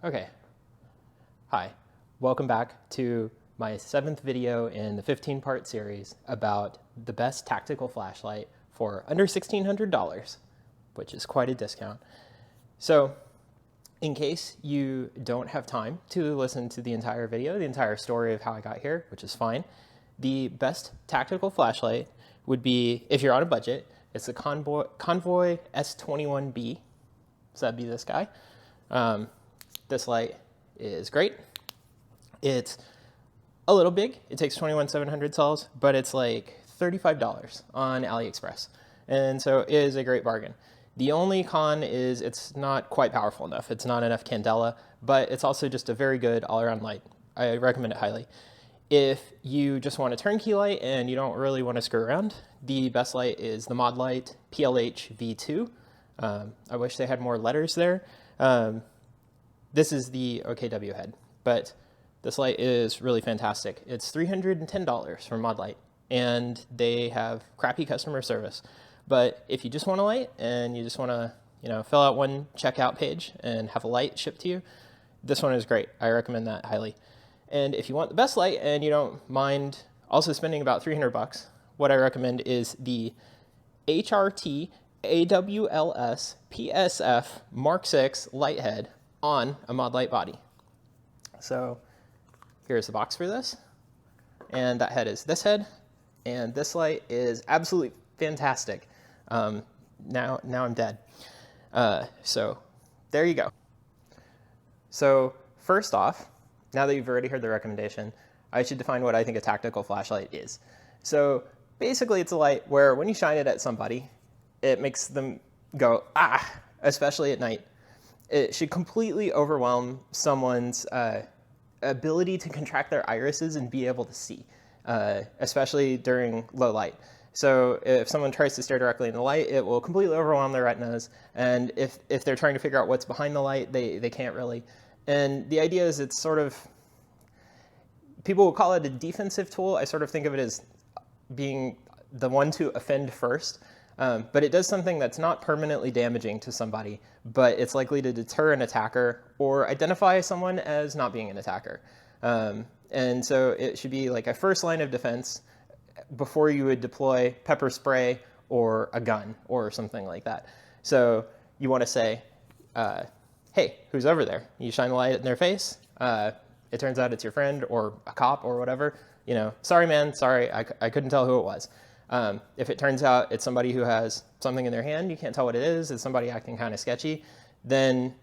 Okay. Hi. Welcome back to my 7th video in the 15-part series about the best tactical flashlight for under $1,600, which is quite a discount. So, in case you don't have time to listen to the entire video, the entire story of how I got here, which is fine, the best tactical flashlight would be, if you're on a budget, it's the Convoy S21B. So that'd be this guy. This light is great. It's a little big. It takes 21,700 cells, but it's like $35 on AliExpress. And so it is a great bargain. The only con is it's not quite powerful enough. It's not enough candela, but it's also just a very good all-around light. I recommend it highly. If you just want a turnkey light and you don't really want to screw around, the best light is the Modlite PLH V2. I wish they had more letters there. This is the OKW head, but this light is really fantastic. It's $310 from Modlite, and they have crappy customer service. But if you just want a light and you just want to, fill out one checkout page and have a light shipped to you, this one is great. I recommend that highly. And if you want the best light and you don't mind also spending about $300, what I recommend is the HRT AWLS PSF Mark 6 light head on a Modlite body. So here's the box for this, and that head is this head, and this light is absolutely fantastic. Now I'm dead. So there you go. So first off, now that you've already heard the recommendation, I should define what I think a tactical flashlight is. So basically it's a light where when you shine it at somebody, it makes them go, ah, especially at night. It should completely overwhelm someone's ability to contract their irises and be able to see, especially during low light. So if someone tries to stare directly in the light, it will completely overwhelm their retinas. And if they're trying to figure out what's behind the light, they can't really. And the idea is it's sort of, people will call it a defensive tool. I sort of think of it as being the one to offend first. But it does something that's not permanently damaging to somebody, but it's likely to deter an attacker or identify someone as not being an attacker. And so it should be like a first line of defense before you would deploy pepper spray or a gun or something like that. So you want to say, hey, who's over there? You shine the light in their face. It turns out it's your friend or a cop or whatever. Sorry, man, sorry, I couldn't tell who it was. If it turns out it's somebody who has something in their hand, you can't tell what it is, it's somebody acting kind of sketchy, then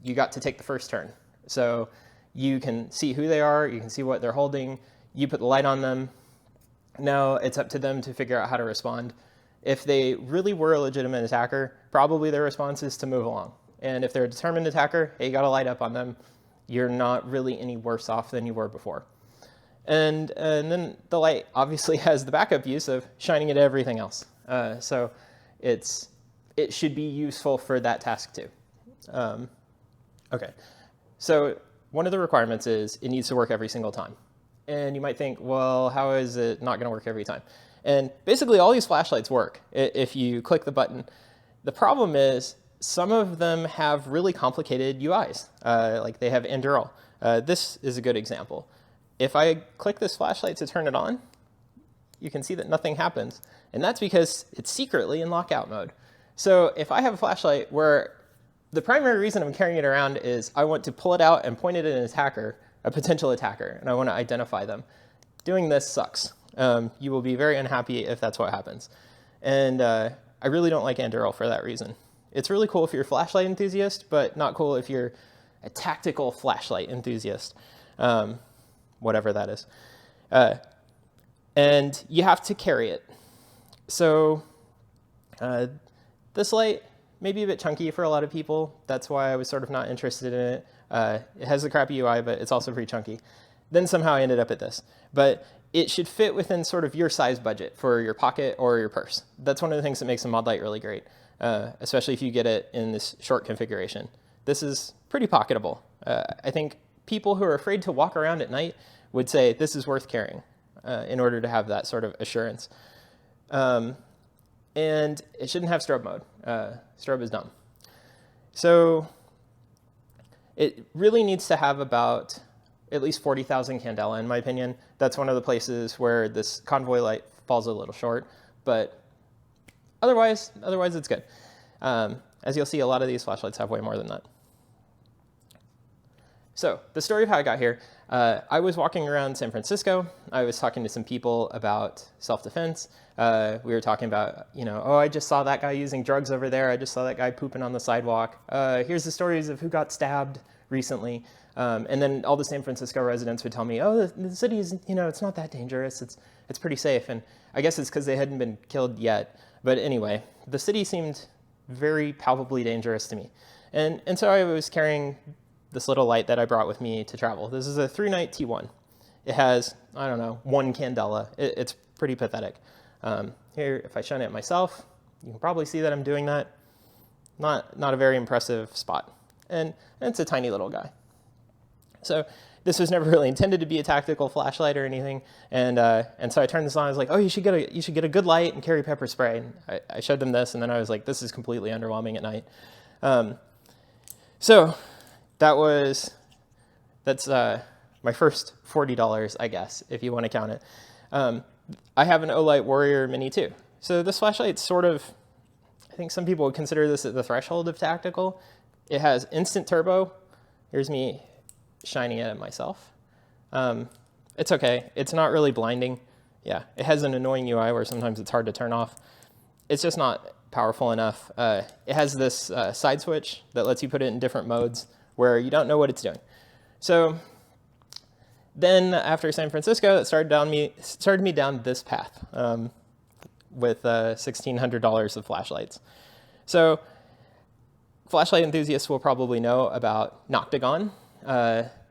you got to take the first turn. So you can see who they are, you can see what they're holding, you put the light on them. Now it's up to them to figure out how to respond. If they really were a legitimate attacker, probably their response is to move along. And if they're a determined attacker, hey, you got a light up on them, you're not really any worse off than you were before. And then the light obviously has the backup use of shining at everything else. So it should be useful for that task too. Okay, so one of the requirements is it needs to work every single time. And you might think, well, how is it not going to work every time? And basically all these flashlights work if you click the button. The problem is some of them have really complicated UIs, like they have Anduril. This is a good example. If I click this flashlight to turn it on, you can see that nothing happens. And that's because it's secretly in lockout mode. So if I have a flashlight where the primary reason I'm carrying it around is I want to pull it out and point it at an attacker, a potential attacker, and I want to identify them, doing this sucks. You will be very unhappy if that's what happens. And I really don't like Anduril for that reason. It's really cool if you're a flashlight enthusiast, but not cool if you're a tactical flashlight enthusiast. Whatever that is. And you have to carry it. So this light may be a bit chunky for a lot of people. That's why I was sort of not interested in it. It has a crappy UI, but it's also pretty chunky. Then somehow I ended up at this. But it should fit within sort of your size budget for your pocket or your purse. That's one of the things that makes a Modlite really great, especially if you get it in this short configuration. This is pretty pocketable. I think people who are afraid to walk around at night would say this is worth carrying in order to have that sort of assurance. And it shouldn't have strobe mode. Strobe is dumb. So It really needs to have about at least 40,000 candela, in my opinion. That's one of the places where this convoy light falls a little short, but otherwise it's good. As you'll see, a lot of these flashlights have way more than that. So the story of how I got here, I was walking around San Francisco. I was talking to some people about self-defense. We were talking about, oh, I just saw that guy using drugs over there. I just saw that guy pooping on the sidewalk. Here's the stories of who got stabbed recently. And then all the San Francisco residents would tell me, oh, the city is, it's not that dangerous. It's pretty safe. And I guess it's because they hadn't been killed yet. But anyway, the city seemed very palpably dangerous to me. And so I was carrying this little light that I brought with me to travel. This is a 3-night T1. It has, I don't know, 1 candela. It's pretty pathetic. Here, if I shine it myself, you can probably see that I'm doing that. Not a very impressive spot. And it's a tiny little guy. So this was never really intended to be a tactical flashlight or anything. And so I turned this on. I was like, oh, you should get a good light and carry pepper spray. And I showed them this, and then I was like, this is completely underwhelming at night. So that's my first $40, I guess, if you want to count it. I have an Olight Warrior Mini 2. So this flashlight's sort of, I think some people would consider this at the threshold of tactical. It has instant turbo. Here's me shining it at myself. It's okay. It's not really blinding. Yeah, it has an annoying UI where sometimes it's hard to turn off. It's just not powerful enough. It has this side switch that lets you put it in different modes where you don't know what it's doing. So then after San Francisco, it started me down this path with $1,600 of flashlights. So flashlight enthusiasts will probably know about Noctagon.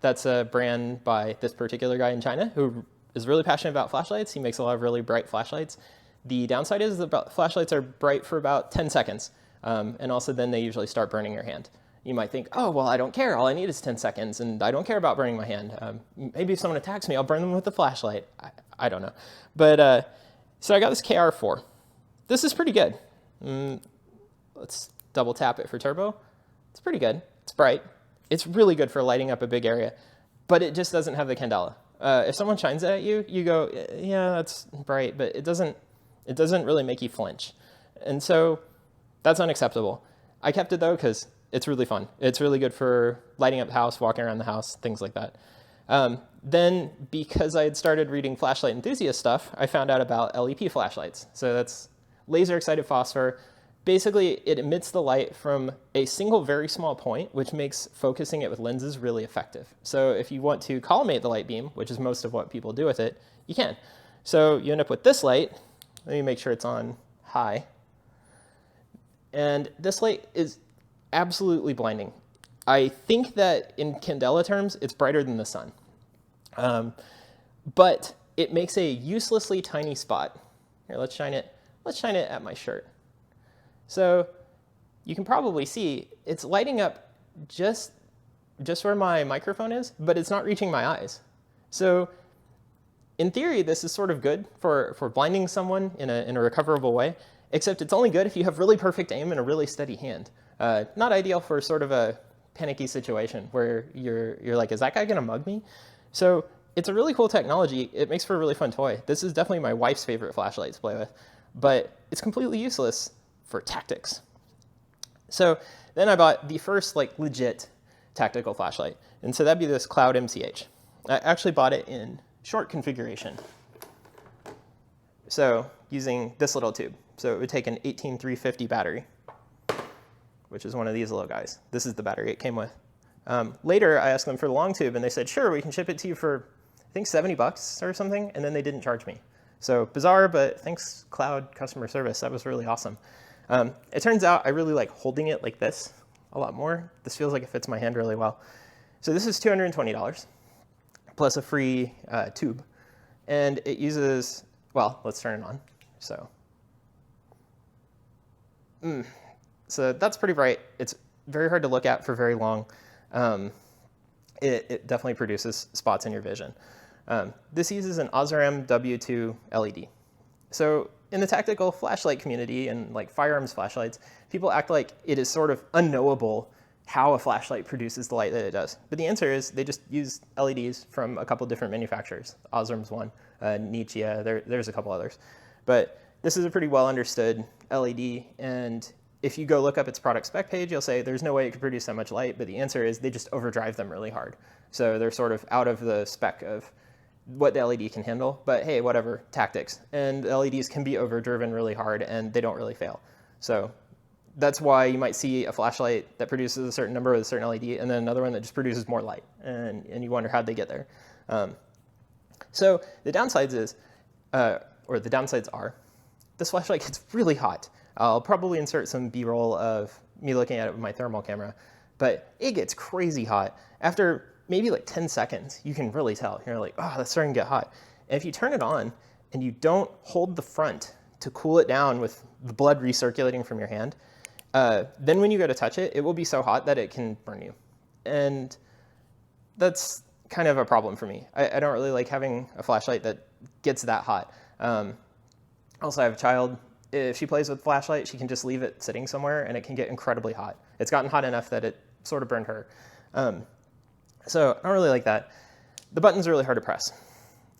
That's a brand by this particular guy in China who is really passionate about flashlights. He makes a lot of really bright flashlights. The downside is that flashlights are bright for about 10 seconds, and also then they usually start burning your hand. You might think, oh, well, I don't care. All I need is 10 seconds, and I don't care about burning my hand. Maybe if someone attacks me, I'll burn them with the flashlight. I don't know. But so I got this KR4. This is pretty good. Let's double tap it for turbo. It's pretty good. It's bright. It's really good for lighting up a big area, but it just doesn't have the candela. If someone shines it at you, you go, yeah, that's bright, but it doesn't really make you flinch. And so that's unacceptable. I kept it though because it's really fun. It's really good for lighting up the house, walking around the house, things like that. Then because I had started reading flashlight enthusiast stuff, I found out about LEP flashlights. So that's laser excited phosphor. Basically, it emits the light from a single very small point, which makes focusing it with lenses really effective. So if you want to collimate the light beam, which is most of what people do with it, you can. So you end up with this light. Let me make sure it's on high. And this light is absolutely blinding. I think that in candela terms, it's brighter than the sun. But it makes a uselessly tiny spot. Here, let's shine it at my shirt. So you can probably see it's lighting up just where my microphone is, but it's not reaching my eyes. So in theory, this is sort of good for blinding someone in a recoverable way, except it's only good if you have really perfect aim and a really steady hand. Not ideal for sort of a panicky situation where you're like, is that guy gonna mug me? So it's a really cool technology. It makes for a really fun toy. This is definitely my wife's favorite flashlight to play with, but it's completely useless for tactics. So then I bought the first legit tactical flashlight. And so that'd be this Cloud MCH. I actually bought it in short configuration. So using this little tube. So it would take an 18350 battery, which is one of these little guys. This is the battery it came with. Later, I asked them for the long tube, and they said, sure, we can ship it to you for, I think, $70 or something, and then they didn't charge me. So bizarre, but thanks, Cloud customer service. That was really awesome. It turns out I really like holding it like this a lot more. This feels like it fits my hand really well. So this is $220 plus a free tube. And it uses, well, let's turn it on. So that's pretty bright. It's very hard to look at for very long. It definitely produces spots in your vision. This uses an Osram W2 LED. So in the tactical flashlight community and firearms flashlights, people act like it is sort of unknowable how a flashlight produces the light that it does. But the answer is they just use LEDs from a couple different manufacturers. Osram's one, Nichia, there's a couple others. But this is a pretty well understood LED, and if you go look up its product spec page, you'll say there's no way it could produce that much light, but the answer is they just overdrive them really hard. So they're sort of out of the spec of what the LED can handle, but hey, whatever, tactics. And LEDs can be overdriven really hard and they don't really fail. So that's why you might see a flashlight that produces a certain number with a certain LED and then another one that just produces more light. And you wonder how'd they get there. So the downsides is, or the downsides are, this flashlight gets really hot. I'll probably insert some B-roll of me looking at it with my thermal camera, but it gets crazy hot. After maybe like 10 seconds, you can really tell. You're like, oh, that's starting to get hot. And if you turn it on and you don't hold the front to cool it down with the blood recirculating from your hand, then when you go to touch it, it will be so hot that it can burn you. And that's kind of a problem for me. I don't really like having a flashlight that gets that hot. Also, I have a child. If she plays with flashlight, she can just leave it sitting somewhere and it can get incredibly hot. It's gotten hot enough that it sort of burned her. So I don't really like that. The button's really hard to press.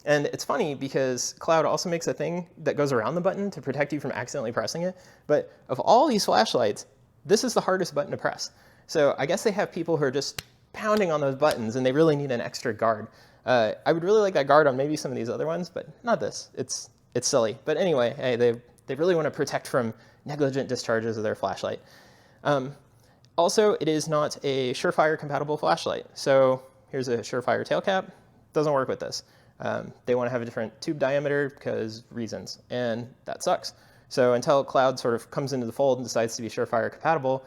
And it's funny because Cloud also makes a thing that goes around the button to protect you from accidentally pressing it. But of all these flashlights, this is the hardest button to press. So I guess they have people who are just pounding on those buttons and they really need an extra guard. I would really like that guard on maybe some of these other ones, but not this. It's silly. But anyway, hey, they really want to protect from negligent discharges of their flashlight. Also, it is not a Surefire compatible flashlight. So here's a Surefire tail cap. Doesn't work with this. They want to have a different tube diameter because reasons, and that sucks. So until Cloud sort of comes into the fold and decides to be Surefire compatible,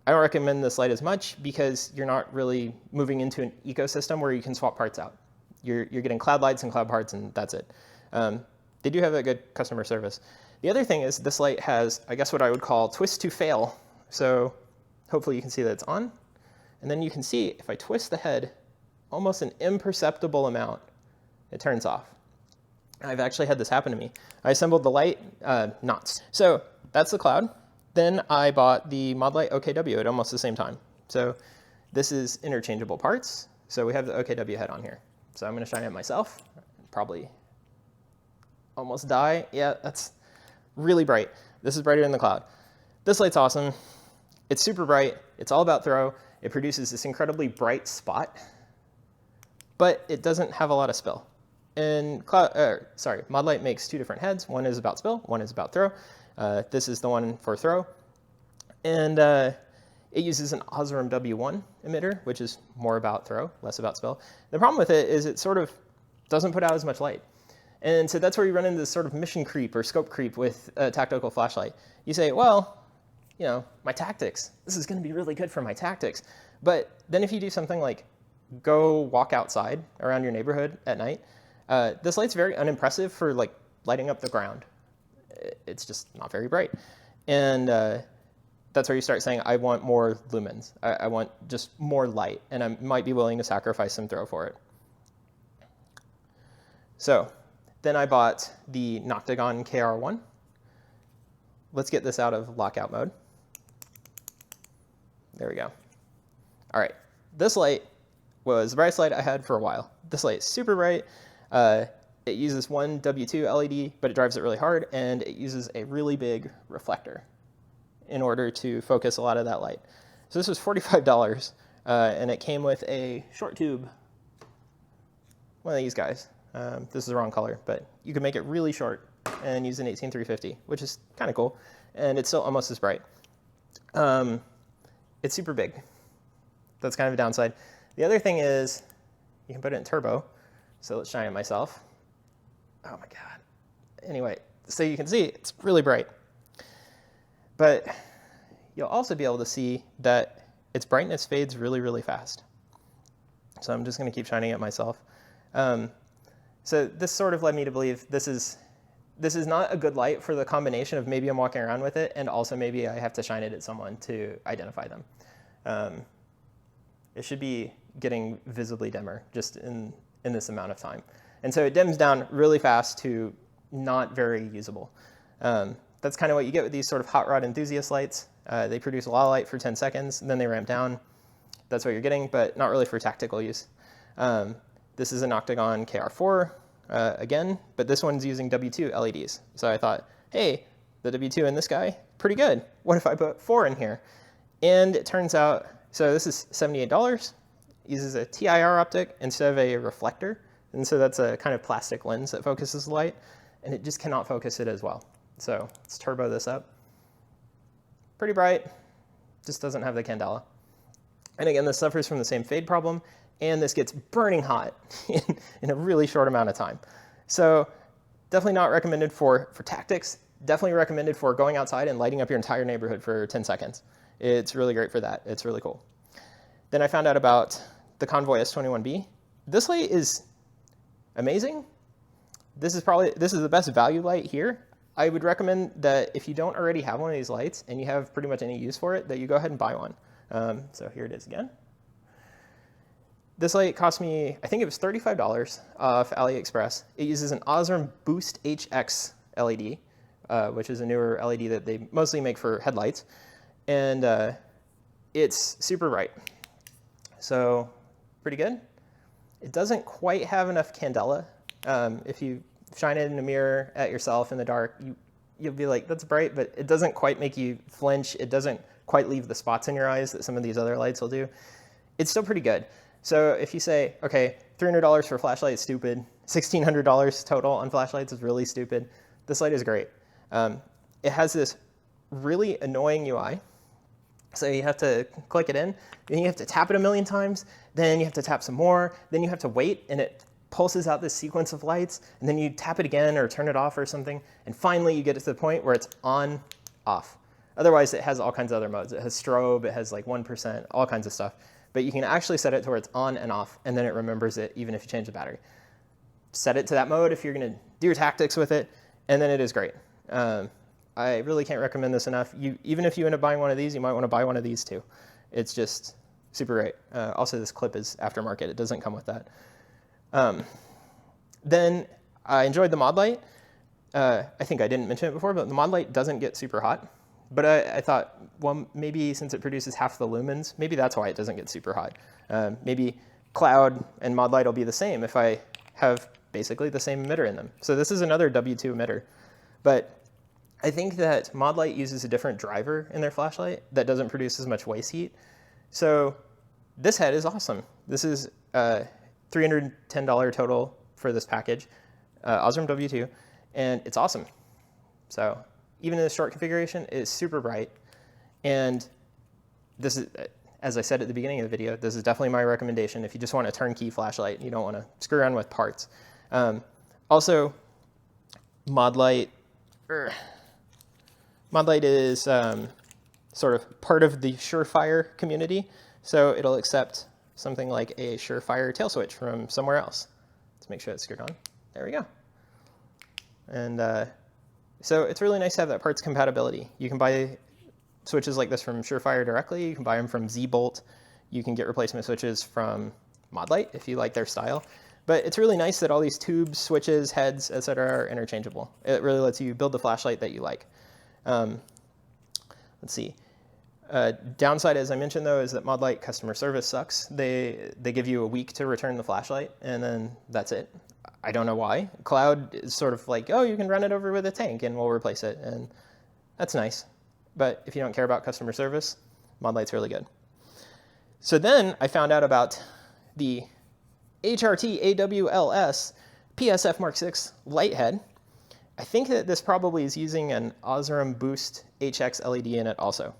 I don't recommend this light as much because you're not really moving into an ecosystem where you can swap parts out. You're getting Cloud lights and Cloud parts, and that's it. They do have a good customer service. The other thing is this light has, I guess, what I would call twist to fail. So hopefully you can see that it's on. And then you can see if I twist the head almost an imperceptible amount, it turns off. I've actually had this happen to me. I assembled the light, knots. So that's the Cloud. Then I bought the Modlite OKW at almost the same time. So this is interchangeable parts. So we have the OKW head on here. So I'm going to shine it myself. Probably almost die. Yeah, that's really bright. This is brighter than the Cloud. This light's awesome. It's super bright. It's all about throw. It produces this incredibly bright spot, but it doesn't have a lot of spill. And Modlite makes two different heads. One is about spill, one is about throw. This is the one for throw. And it uses an Osram W1 emitter, which is more about throw, less about spill. The problem with it is it sort of doesn't put out as much light. And so that's where you run into this sort of mission creep or scope creep with a tactical flashlight. You say, well, you know, my tactics, this is going to be really good for my tactics. But then if you do something like go walk outside around your neighborhood at night, this light's very unimpressive for like lighting up the ground. It's just not very bright. And that's where you start saying, I want more lumens. I want just more light, and I might be willing to sacrifice some throw for it. So then I bought the Noctagon KR1. Let's get this out of lockout mode. There we go. All right, this light was the brightest light I had for a while. This light is super bright. It uses one W2 LED, but it drives it really hard, and it uses a really big reflector in order to focus a lot of that light. So this was $45, and it came with a short tube, one of these guys. This is the wrong color, but you can make it really short and use an 18350, which is kind of cool, and it's still almost as bright. It's super big. That's kind of a downside. The other thing is you can put it in turbo, so let's shine it myself. Oh my God. Anyway, so you can see it's really bright. But you'll also be able to see that its brightness fades really, really fast. So I'm just going to keep shining it myself. So this sort of led me to believe this is not a good light for the combination of maybe I'm walking around with it and also maybe I have to shine it at someone to identify them. It should be getting visibly dimmer just in this amount of time. And so it dims down really fast to not very usable. That's kind of what you get with these sort of hot rod enthusiast lights. They produce a lot of light for 10 seconds, and then they ramp down. that's what you're getting, but not really for tactical use. This is an Octagon KR4 again, but this one's using W2 LEDs. So I thought, hey, the W2 in this guy, pretty good. What if I put 4 in here? And it turns out, so this is $78, uses a TIR optic instead of a reflector. And so that's a kind of plastic lens that focuses the light, and it just cannot focus it as well. So let's turbo this up. Pretty bright, just doesn't have the candela. And again, this suffers from the same fade problem, and this gets burning hot in a really short amount of time. So definitely not recommended for tactics. Definitely recommended for going outside and lighting up your entire neighborhood for 10 seconds. It's really great for that. It's really cool. Then I found out about the Convoy S21B. This light is amazing. This is the best value light here. I would recommend that if you don't already have one of these lights and you have pretty much any use for it, that you go ahead and buy one. So here it is again. This light cost me, I think it was $35 off AliExpress. It uses an Osram Boost HX LED, which is a newer LED that they mostly make for headlights. And it's super bright. So pretty good. It doesn't quite have enough candela. If you shine it in a mirror at yourself in the dark, you'll be like, that's bright, but it doesn't quite make you flinch. It doesn't quite leave the spots in your eyes that some of these other lights will do. It's still pretty good. So if you say, okay, $300 for a flashlight is stupid, $1,600 total on flashlights is really stupid, this light is great. It has this really annoying UI. So you have to click it in, then you have to tap it a million times, then you have to tap some more, then you have to wait, and it pulses out this sequence of lights, and then you tap it again or turn it off or something, and finally you get to the point where it's on, off. Otherwise, it has all kinds of other modes. It has strobe, it has like 1%, all kinds of stuff. But you can actually set it to where it's on and off, and then it remembers it even if you change the battery. Set it to that mode if you're going to do your tactics with it, and then it is great. I really can't recommend this enough. Even if you end up buying one of these, you might want to buy one of these too. It's just super great. Also, this clip is aftermarket. It doesn't come with that. Then I enjoyed the Modlite. I think I didn't mention it before, but the Modlite doesn't get super hot. But I thought, well, maybe since it produces half the lumens, maybe that's why it doesn't get super hot. Maybe Cloud and Modlite will be the same if I have basically the same emitter in them. So this is another W2 emitter. But I think that Modlite uses a different driver in their flashlight that doesn't produce as much waste heat. So this head is awesome. This is $310 total for this package, Osram W2, and it's awesome. So even in this short configuration, it is super bright. And this is, as I said at the beginning of the video, this is definitely my recommendation if you just want a turnkey flashlight and you don't want to screw around with parts. Also, Modlite is sort of part of the Surefire community, so it'll accept something like a Surefire tail switch from somewhere else. Let's make sure it's screwed on. There we go. And so it's really nice to have that parts compatibility. You can buy switches like this from Surefire directly. You can buy them from Z-Bolt. You can get replacement switches from Modlite if you like their style. But it's really nice that all these tubes, switches, heads, etc. are interchangeable. It really lets you build the flashlight that you like. Let's see. Downside, as I mentioned, though, is that Modlite customer service sucks. They give you a week to return the flashlight, and then that's it. I don't know why. Cloud is sort of like, oh, you can run it over with a tank, and we'll replace it, and that's nice. But if you don't care about customer service, Modlite's really good. So then I found out about the HRT AWLS PSF Mark VI light head. I think that this probably is using an Osram Boost HX LED in it also.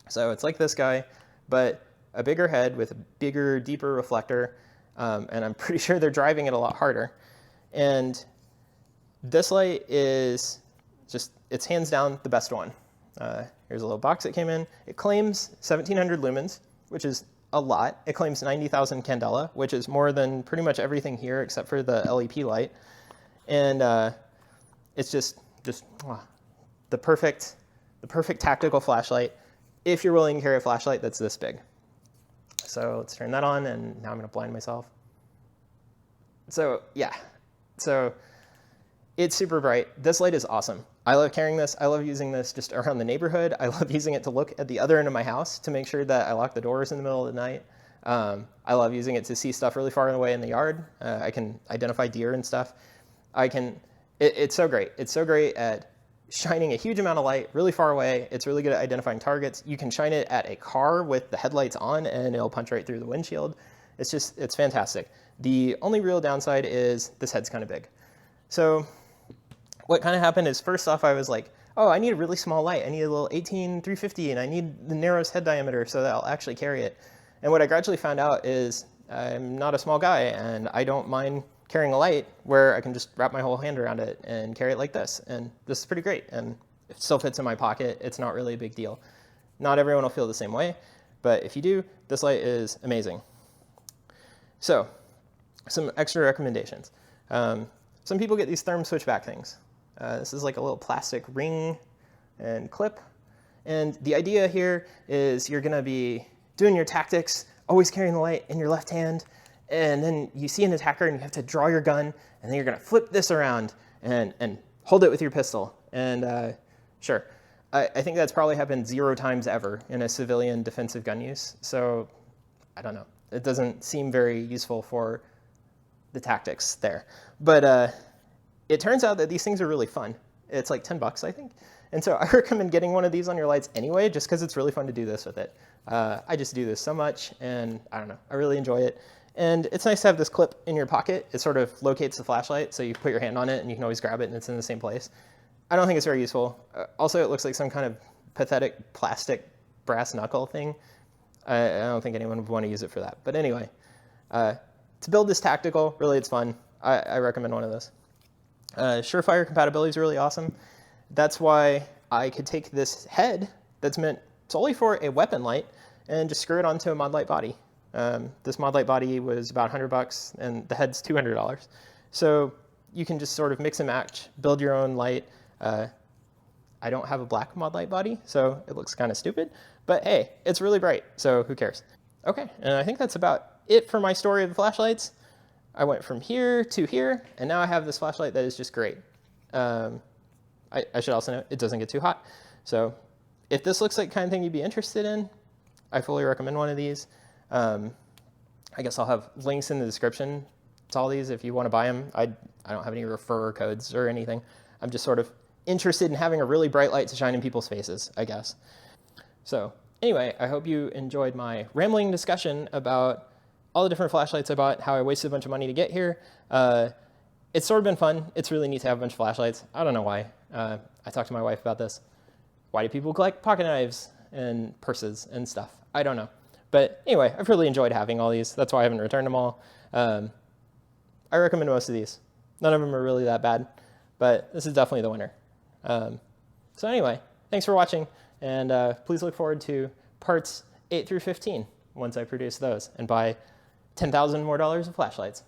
So it's like this guy, but a bigger head with a bigger, deeper reflector, and I'm pretty sure they're driving it a lot harder. And this light is just, it's hands down the best one. Here's a little box that came in. It claims 1,700 lumens, which is a lot. It claims 90,000 candela, which is more than pretty much everything here except for the LEP light. And it's just the perfect tactical flashlight if you're willing to carry a flashlight that's this big. So let's turn that on, and now I'm going to blind myself. So yeah, so it's super bright. This light is awesome. I love carrying this. I love using this just around the neighborhood. I love using it to look at the other end of my house to make sure that I lock the doors in the middle of the night. I love using it to see stuff really far away in the yard. I can identify deer and stuff. It's so great. It's so great at shining a huge amount of light really far away. It's really good at identifying targets. You can shine it at a car with the headlights on and it'll punch right through the windshield. It's fantastic. The only real downside is this head's kind of big. So what kind of happened is, first off, I was like, oh, I need a really small light. I need a little 18-350 and I need the narrowest head diameter so that I'll actually carry it. And what I gradually found out is I'm not a small guy and I don't mind carrying a light where I can just wrap my whole hand around it and carry it like this. And this is pretty great. And it still fits in my pocket. It's not really a big deal. Not everyone will feel the same way, but if you do, this light is amazing. So some extra recommendations. Some people get these therm switchback things. This is like a little plastic ring and clip. And the idea here is you're gonna be doing your tactics, always carrying the light in your left hand, and then you see an attacker and you have to draw your gun, and then you're gonna flip this around and hold it with your pistol. And sure, I think that's probably happened 0 times ever in a civilian defensive gun use. So I don't know. It doesn't seem very useful for the tactics there. But it turns out that these things are really fun. It's like $10, I think. And so I recommend getting one of these on your lights anyway, just because it's really fun to do this with it. I just do this so much, and I don't know, I really enjoy it. And it's nice to have this clip in your pocket. It sort of locates the flashlight, so you put your hand on it and you can always grab it and it's in the same place. I don't think it's very useful. Also, it looks like some kind of pathetic plastic brass knuckle thing. I don't think anyone would want to use it for that. But anyway, to build this tactical, really it's fun. I recommend one of those. Surefire compatibility is really awesome. That's why I could take this head that's meant solely for a weapon light and just screw it onto a Modlite body. This Modlite body was about $100 and the head's $200. So you can just sort of mix and match, build your own light. I don't have a black Modlite body, so it looks kind of stupid, but hey, it's really bright, so who cares? Okay, and I think that's about it for my story of the flashlights. I went from here to here, and now I have this flashlight that is just great. I should also note, it doesn't get too hot. So if this looks like the kind of thing you'd be interested in, I fully recommend one of these. I guess I'll have links in the description to all these if you want to buy them. I don't have any referrer codes or anything. I'm just sort of interested in having a really bright light to shine in people's faces, I guess. So anyway, I hope you enjoyed my rambling discussion about all the different flashlights I bought, how I wasted a bunch of money to get here. It's sort of been fun. It's really neat to have a bunch of flashlights. I don't know why. I talked to my wife about this. Why do people collect pocket knives and purses and stuff? I don't know. But anyway, I've really enjoyed having all these. That's why I haven't returned them all. I recommend most of these. None of them are really that bad, but this is definitely the winner. So anyway, thanks for watching, and please look forward to parts 8 through 15 once I produce those and buy $10,000 more of flashlights.